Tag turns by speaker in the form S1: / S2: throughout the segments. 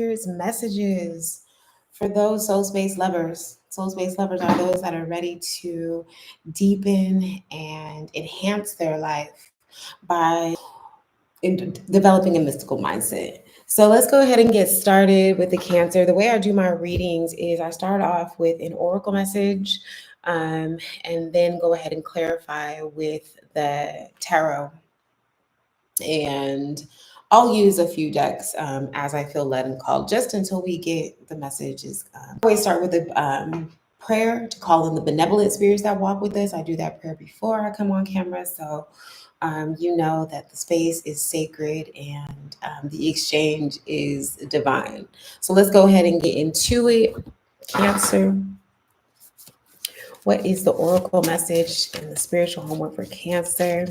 S1: Here's messages for those soul space lovers. Soul space lovers are those that are ready to deepen and enhance their life by developing a mystical mindset. So let's go ahead and get started with the Cancer. The way I do my readings is I start off with an oracle message, and then go ahead and clarify with the tarot. And I'll use a few decks as I feel led and called, just until we get the messages. I always start with a prayer to call in the benevolent spirits that walk with us. I do that prayer before I come on camera, so you know that the space is sacred and the exchange is divine. So let's go ahead and get into it. Cancer. What is the oracle message and the spiritual homework for Cancer?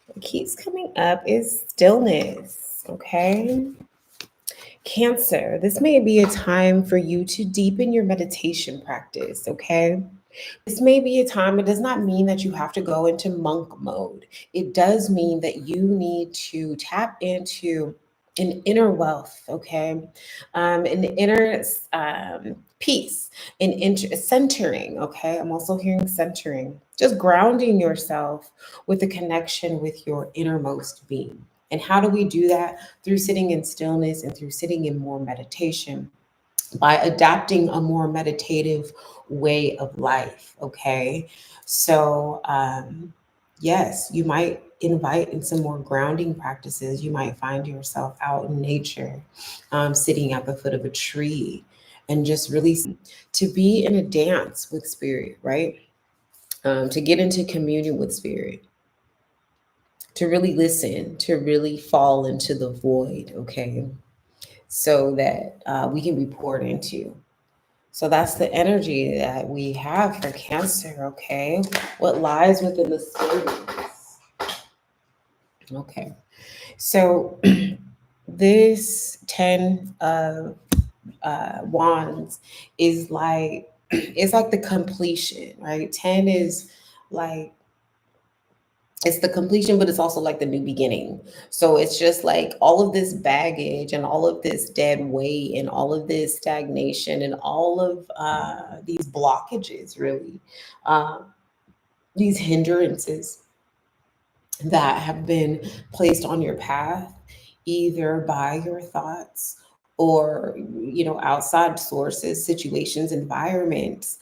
S1: What keeps coming up is stillness, okay? Cancer, this may be a time for you to deepen your meditation practice, okay? This may be a time, it does not mean that you have to go into monk mode. It does mean that you need to tap into an inner wealth, okay? An inner peace, centering, okay? I'm also hearing centering, just grounding yourself with a connection with your innermost being. And how do we do that? Through sitting in stillness and through sitting in more meditation, by adapting a more meditative way of life, okay? So, yes, you might invite in some more grounding practices. You might find yourself out in nature, sitting at the foot of a tree, and just really to be in a dance with spirit, right? To get into communion with spirit, to really listen, to really fall into the void, okay? So that we can be poured into. So that's the energy that we have for Cancer, okay? What lies within the stillness? Okay. So this 10 of wands is like, it's like the completion, right? 10 is like, it's the completion, but it's also like the new beginning. So it's just like all of this baggage and all of this dead weight and all of this stagnation and all of these blockages, really, uh, these hindrances that have been placed on your path, either by your thoughts or, you know, outside sources, situations, environments,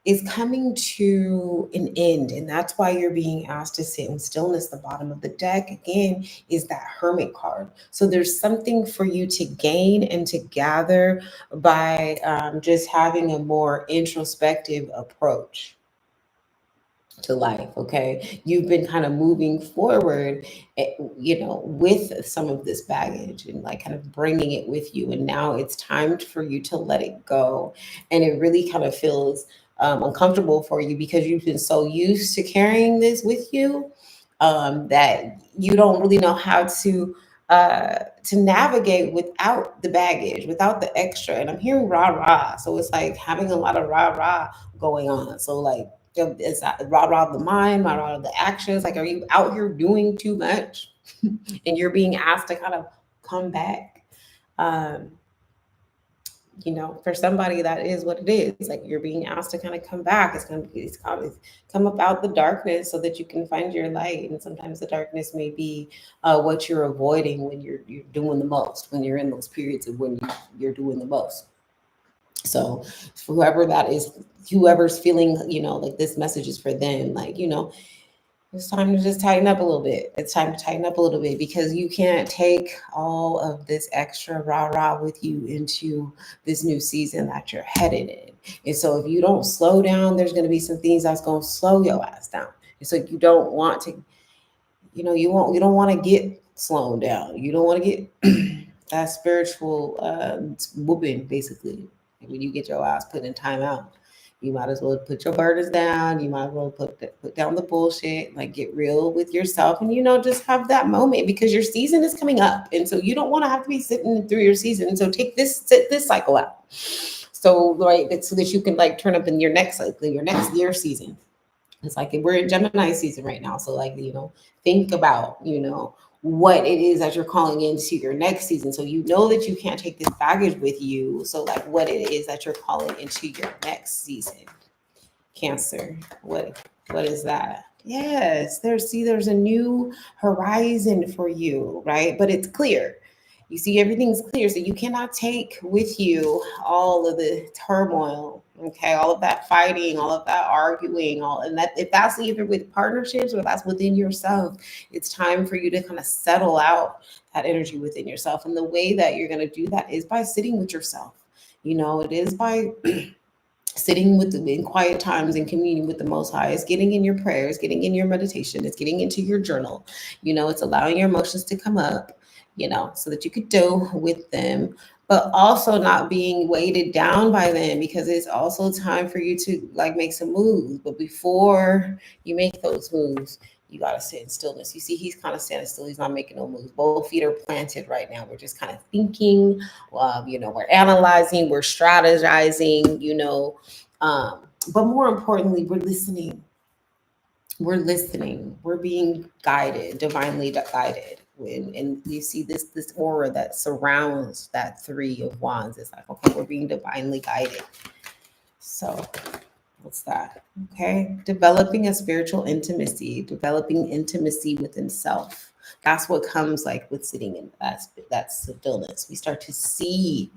S1: is coming to an end. And that's why you're being asked to sit in stillness. The bottom of the deck, again, is that Hermit card. So there's something for you to gain and to gather by just having a more introspective approach to life. Okay, you've been kind of moving forward, you know, with some of this baggage and like kind of bringing it with you, and now it's time for you to let it go. And it really kind of feels uncomfortable for you because you've been so used to carrying this with you, that you don't really know how to navigate without the baggage, without the extra. And I'm hearing rah rah, so it's like having a lot of rah rah going on. So like, is that rah rah of the mind, rah rah of the actions? Like, are you out here doing too much, and you're being asked to kind of come back? Um, you know, for somebody that is what it is. Like, you're being asked to kind of come back. It's come up out the darkness so that you can find your light. And sometimes the darkness may be what you're avoiding when you're doing the most, when you're in those periods of when you're doing the most. So whoever that is, whoever's feeling, you know, like this message is for them, like, you know, it's time to just tighten up a little bit. It's time to tighten up a little bit, because you can't take all of this extra rah rah with you into this new season that you're headed in. And so if you don't slow down, there's going to be some things that's going to slow your ass down. And so you don't want to, you know, you don't want to get slowed down. You don't want to get that spiritual whooping, basically. When you get your ass put in timeout, you might as well put your burdens down. You might as well put down the bullshit, like get real with yourself, and, you know, just have that moment, because your season is coming up, and so you don't want to have to be sitting through your season. So sit this cycle out. So right, so that you can like turn up in your next cycle, your next year season. It's like we're in Gemini season right now. So like, think about, what it is that you're calling into your next season. So you know that you can't take this baggage with you. So like what it is that you're calling into your next season. Cancer. What is that? Yes, there's a new horizon for you, right? But it's clear. You see, everything's clear. So you cannot take with you all of the turmoil, okay, all of that fighting, all of that arguing, all and that if that's either with partnerships or that's within yourself, it's time for you to kind of settle out that energy within yourself. And the way that you're gonna do that is by sitting with yourself. It is by sitting with in quiet times and communing with the Most High. It's getting in your prayers, getting in your meditation, it's getting into your journal. It's allowing your emotions to come up, so that you could deal with them, but also not being weighted down by them, because it's also time for you to like make some moves. But before you make those moves, you got to sit in stillness. You see, he's kind of standing still. He's not making no moves. Both feet are planted right now. We're just kind of thinking, we're analyzing, we're strategizing, um, but more importantly, we're listening. We're being guided, divinely guided. And you see this aura that surrounds that Three of Wands. It's like, okay, we're being divinely guided. So what's that? Okay, developing a spiritual intimacy, developing intimacy within self. That's what comes like with sitting in that stillness. We start to see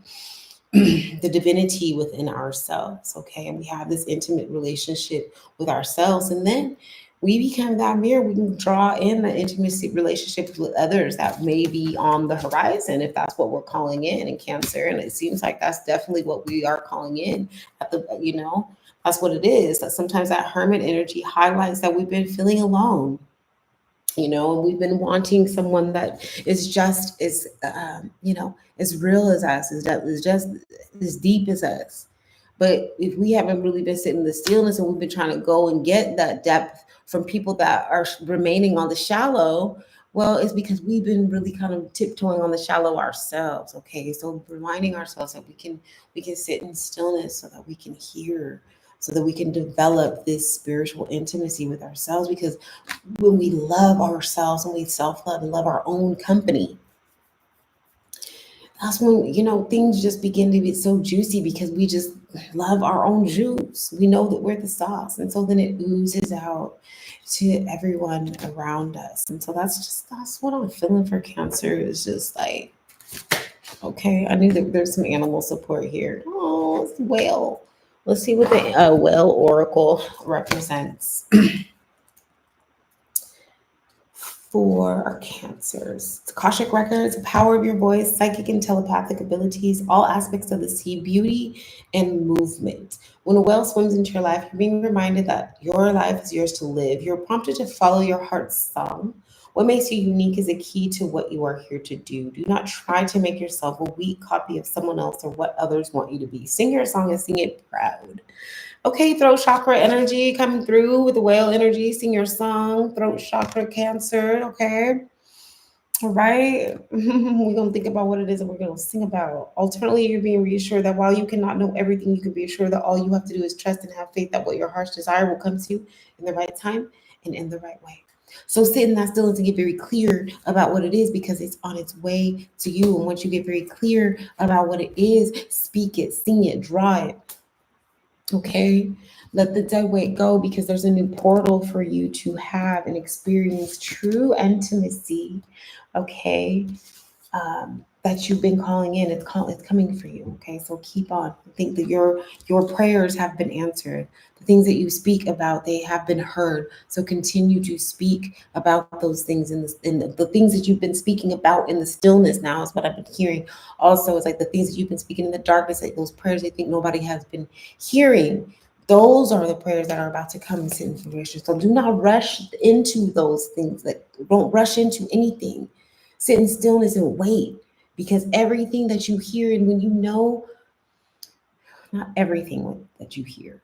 S1: the divinity within ourselves, okay? And we have this intimate relationship with ourselves. And then we become that mirror. We can draw in the intimacy relationships with others that may be on the horizon, if that's what we're calling in Cancer. And it seems like that's definitely what we are calling in at the, that's what it is. That sometimes that hermit energy highlights that we've been feeling alone, and we've been wanting someone that is just as real as us, is just as deep as us. But if we haven't really been sitting in the stillness and we've been trying to go and get that depth from people that are remaining on the shallow, well, it's because we've been really kind of tiptoeing on the shallow ourselves. Okay, so reminding ourselves that we can sit in stillness so that we can hear, so that we can develop this spiritual intimacy with ourselves. Because when we love ourselves and we self-love and love our own company, that's when things just begin to be so juicy, because we just love our own juice. We know that we're the sauce, and so then it oozes out to everyone around us. And so that's what I'm feeling for Cancer. Is just like, okay, I knew that there's some animal support here. Oh, it's a whale. Let's see what the whale oracle represents for our Cancers. Akashic records, the power of your voice, psychic and telepathic abilities, all aspects of the sea, beauty and movement. When a whale swims into your life, you're being reminded that your life is yours to live. You're prompted to follow your heart's song. What makes you unique is a key to what you are here to do. Do not try to make yourself a weak copy of someone else or what others want you to be. Sing your song and sing it proud. Okay, throat chakra energy coming through with the whale energy. Sing your song, throat chakra, Cancer. Okay. All right. We're going to think about what it is that we're going to sing about. Ultimately, you're being reassured that while you cannot know everything, you can be assured that all you have to do is trust and have faith that what your heart's desire will come to you in the right time and in the right way. So sit in that stillness and get very clear about what it is, because it's on its way to you. And once you get very clear about what it is, speak it, sing it, draw it. Okay, let the dead weight go, because there's a new portal for you to have and experience true intimacy. Okay, that you've been calling in. It's coming for you. Okay, so keep on. I think that your prayers have been answered. The things that you speak about, they have been heard. So continue to speak about those things in the things that you've been speaking about in the stillness. Now is what I've been hearing. Also, it's like the things that you've been speaking in the darkness, like those prayers they think nobody has been hearing. Those are the prayers that are about to come into fruition. So do not rush into those things. Like, don't rush into anything. Sit in stillness and wait, because everything that you hear, and when you know, not everything that you hear,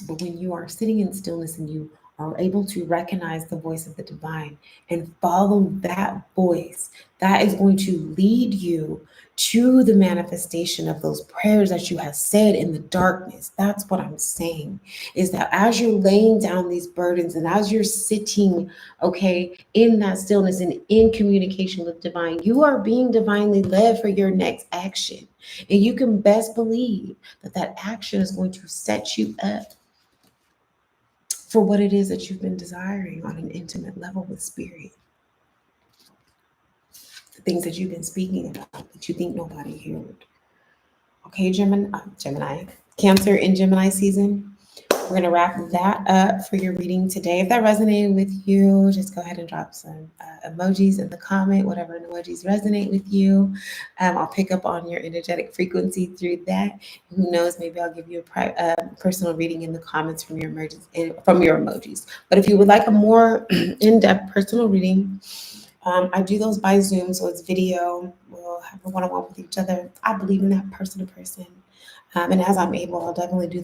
S1: but when you are sitting in stillness and you are able to recognize the voice of the divine and follow that voice, that is going to lead you to the manifestation of those prayers that you have said in the darkness. That's what I'm saying, is that as you're laying down these burdens and as you're sitting, okay, in that stillness and in communication with divine, you are being divinely led for your next action. And you can best believe that that action is going to set you up for what it is that you've been desiring on an intimate level with spirit. The things that you've been speaking about that you think nobody heard. Okay, Gemini, Cancer in Gemini season. We're going to wrap that up for your reading today. If that resonated with you, just go ahead and drop some emojis in the comment, whatever emojis resonate with you. I'll pick up on your energetic frequency through that. Who knows, maybe I'll give you a personal reading in the comments from your emojis. But if you would like a more in-depth personal reading, I do those by Zoom, so it's video. We'll have a one-on-one with each other. I believe in that person to person. And as I'm able, I'll definitely do